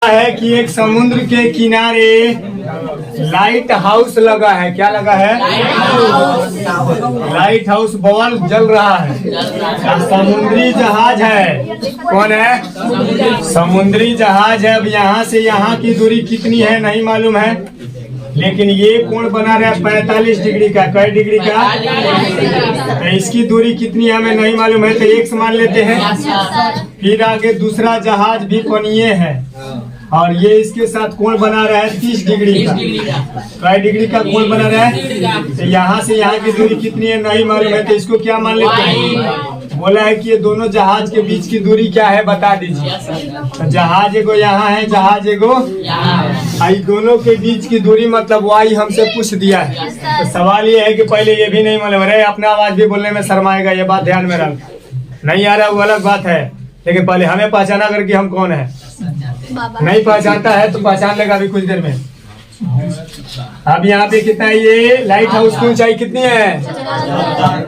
है कि एक समुद्र के किनारे लाइट हाउस लगा है। क्या लगा है? लाइट हाउस बल्ब जल रहा है। समुद्री जहाज है। कौन है? समुद्री जहाज है। अब यहाँ से यहाँ की दूरी कितनी है नहीं मालूम है, लेकिन ये कोण बना रहा है 45 डिग्री का। कई डिग्री का? तो इसकी दूरी कितनी है हमें नहीं मालूम है, तो एक समान लेते हैं। फिर आगे दूसरा जहाज भी पनिये है और ये इसके साथ कोण बना रहा है 30 डिग्री का। कई डिग्री का कोण बना रहा है? तो यहाँ से यहाँ की दूरी कितनी है नहीं मालूम है, तो इसको क्या मान लेते हैं? बोला है कि ये दोनों जहाज के बीच की दूरी क्या है बता दीजिए। तो जहाज एगो यहाँ है, जहाज एगो आई, दोनों के बीच की दूरी मतलब वाई हमसे पूछ दिया है। तो सवाल ये है कि पहले ये भी नहीं मालूम है, अपना आवाज भी बोलने में शर्माएगा, ये बात ध्यान में रख। नहीं आ रहा वो अलग बात है, लेकिन पहले हमें पहचाना कर कि हम कौन है। नहीं पहचानता है तो पहचान लेगा अभी कुछ देर में। अब यहाँ पे कितना है? ये लाइट हाउस की ऊंचाई कितनी है?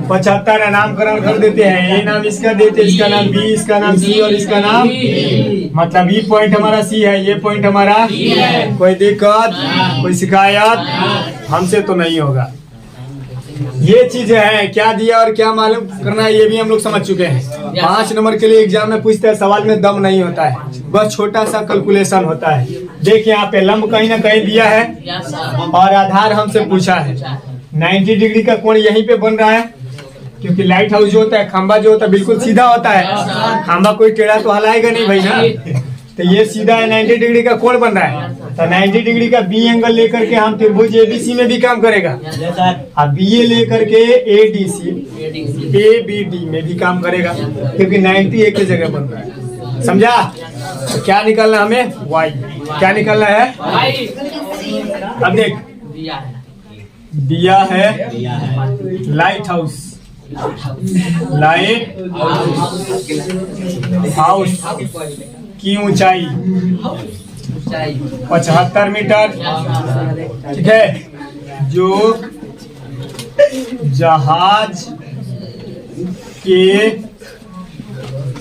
75। नामकरण कर देते हैं। ये नाम इसका देते, इसका नाम बी, इसका नाम सी और इसका नाम मतलब ये पॉइंट हमारा सी है, ये पॉइंट हमारा। कोई दिक्कत, कोई शिकायत हमसे तो नहीं होगा। ये चीजें हैं, क्या दिया और क्या मालूम करना है ये भी हम लोग समझ चुके हैं। 5 नंबर के लिए एग्जाम में पूछते हैं, सवाल में दम नहीं होता है, बस छोटा सा कैलकुलेशन होता है। देखिए यहाँ पे लंब कहीं ना कहीं दिया है और आधार हमसे पूछा है। 90 डिग्री का कोण यहीं पे बन रहा है, क्योंकि लाइट हाउस जो होता है, खंबा जो होता है बिल्कुल सीधा होता है। खंबा कोई टेढ़ा तो हलाएगा नहीं भाई ना, तो ये सीधा है। 90 डिग्री का कोण बन रहा है, तो 90 डिग्री का बी एंगल लेकर के हम त्रिभुज एबीसी में भी काम करेगा। अब बी ए लेकर के एडीसी एबीडी में भी काम करेगा, क्योंकि 90 एक ही जगह बन रहा है। समझा? तो क्या निकलना हमें? वाई। क्या निकलना है? अब देख, दिया है लाइट हाउस, लाइट हाउस की ऊंचाई 75 मीटर, ठीक है। जो जहाज के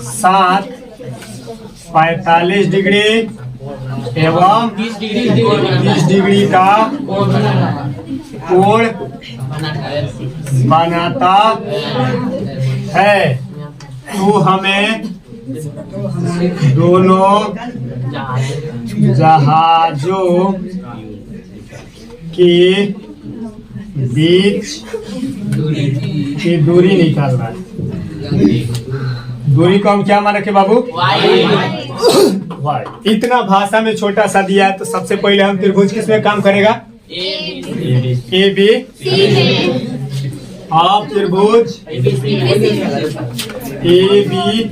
साथ 45 डिग्री एवं 30 डिग्री का कोण बनाता है, तो हमें दोनों जहाजों के बीच की दूरी निकालना है। दूरी को हम क्या मान रखे बाबू? वाई। इतना भाषा में छोटा सा दिया है, तो सबसे पहले हम त्रिभुज किसमें काम करेगा? A B. आप त्रिभुज ए बी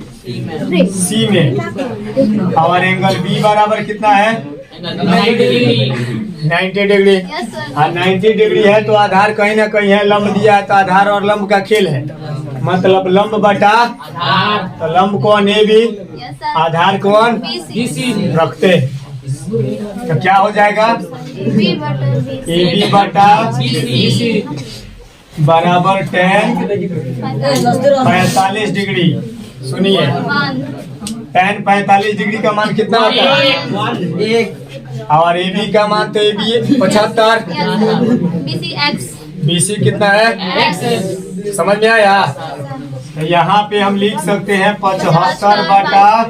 सी में और एंगल बी बराबर कितना है? 90 डिग्री। और 90 डिग्री है तो आधार कहीं ना कहीं है, लंब दिया है तो आधार और लंब का खेल है, मतलब लंब बटा। तो लंब कौन? ए बी, आधार कौन? रखते, तो क्या हो जाएगा? ए बी बटा बराबर tan 45 डिग्री। सुनिए, tan 45 डिग्री का मान कितना होता है? और ए बी का मान तो ए बी 75, BC कितना है? समझ में आया? तो यहाँ पे हम लिख सकते हैं 75 बटा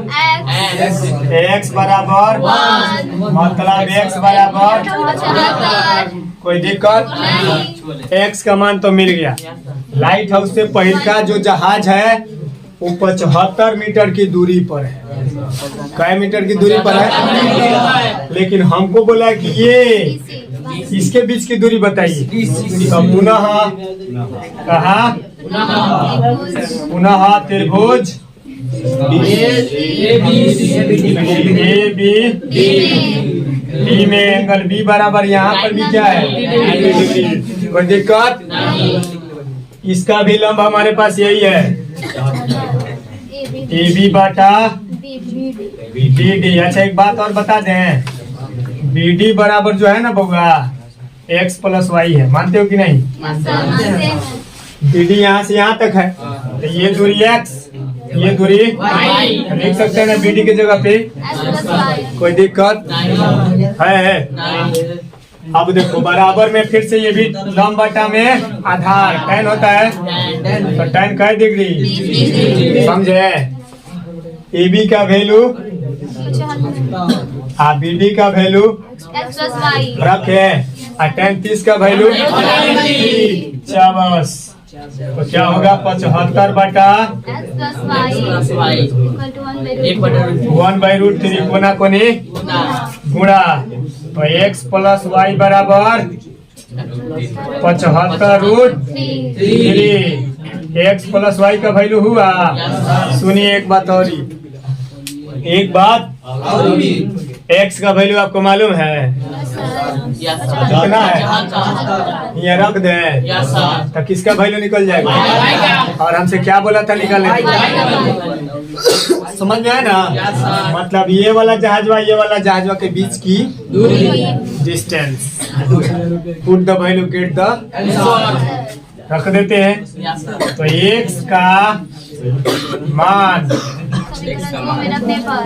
x बराबर, मतलब x बराबर। कोई दिक्कत? x का मान तो मिल गया। लाइट हाउस से पहले का जो जहाज है वो 75 मीटर की दूरी पर है। कै मीटर की दूरी पर है? लेकिन हमको बोला कि ये इसके बीच की दूरी बताइए। तो पुनः त्रिभुज ए बी में एंगल बी बराबर, यहाँ पर भी क्या है? कोई दिक्कत? इसका भी लंब हमारे पास यही है, ए बी बटा बी डी। अच्छा एक बात और बता दें, बी डी बराबर जो है ना बउआ x प्लस वाई है, मानते हो कि नहीं? बी डी यहाँ से यहाँ तक है, तो ये दूरी x ये दूरी लिख सकते हैं ना BD की जगह पे, कोई दिक्कत है? अब देखो बराबर में फिर से ये भी लंब बटा में आधार tan होता है, तो tan कै डिग्री समझे? AB का वैल्यू BD का वैल्यू रखे, और tan 30 का वैल्यू 50। तो क्या होगा 75 बटा 1/√3 कोना कोनी गुणा, तो x प्लस y बराबर 75√3। x प्लस y का वैल्यू हुआ। सुनिए एक बात और, x का वैल्यू आपको मालूम है कितना है? ये रख दे तो किसका वैल्यू निकल जाएगा? और हमसे क्या बोला था निकालने? समझ में आया ना? मतलब ये वाला जहाजवा के बीच की दूरी, distance. Put the value get the, रख देते हैं। तो x का मान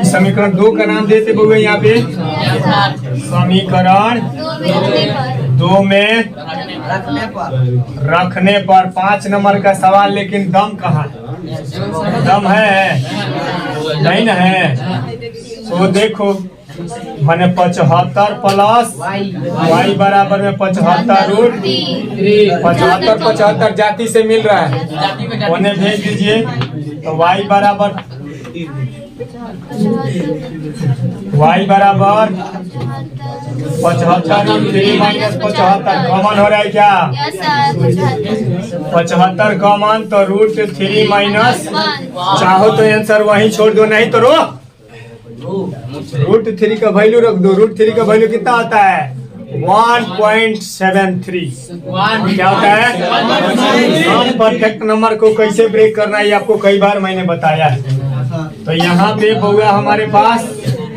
समीकरण 2 का नाम देते हुए यहाँ पे समीकरण 2 में रखने पर 5 नंबर का सवाल, लेकिन दम कहाँ है? दम है नहीं ना है? तो देखो मैंने 75 प्लस y बराबर में 75 जाति से मिल रहा है, उन्हें भेज दीजिए। तो y बराबर 75 3 माइनस 75 कॉमन हो रहा है क्या? 75 कॉमन, तो √3 माइनस, चाहो तो आंसर वहीं छोड़ दो, नहीं तो √3 का वैल्यू रख दो। √3 का वैल्यू कितना होता है? 1.73। क्या होता है? परफेक्ट नंबर को कैसे ब्रेक करना है आपको कई बार मैंने बताया है। तो यहाँ पे बउआ हमारे पास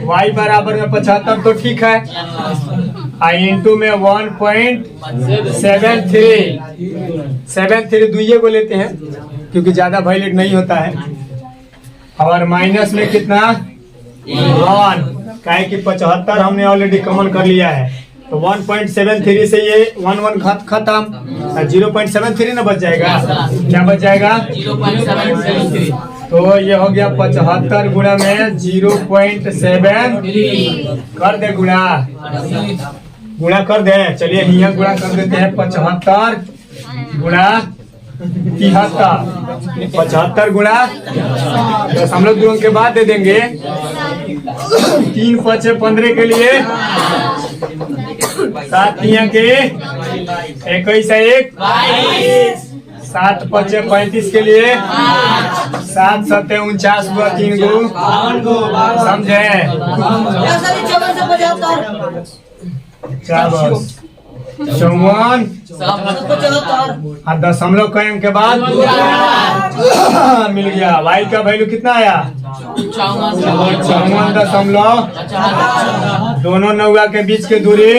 y बराबर में 75 तो ठीक है, इंटू में 1.73 दुइये को लेते हैं क्योंकि ज्यादा वायलेट नहीं होता है, और माइनस में कितना 1, काहे कि 75 हमने ऑलरेडी कॉमन कर लिया है। तो 1.73 से ये 1 खत्म, 0.73 ना बच जाएगा। क्या बच जाएगा? 0.73। तो ये हो गया 75 गुणा में 0.73 कर दे गुणा कर दे। चलिए यहाँ गुणा कर देते हैं। 75 गुणा 73, 75 गुणा दशमलव दूर के बाद दे देंगे। 3 5 15 के लिए 7 3 के 21 1 7 5 35 के लिए 7 7 49 हुआ 3 गो समझे। 54 दशमलव के अंक के बाद मिल गया। वाई का वैल्यू कितना आया? 54 दशमलव, दोनों नौवा के बीच की दूरी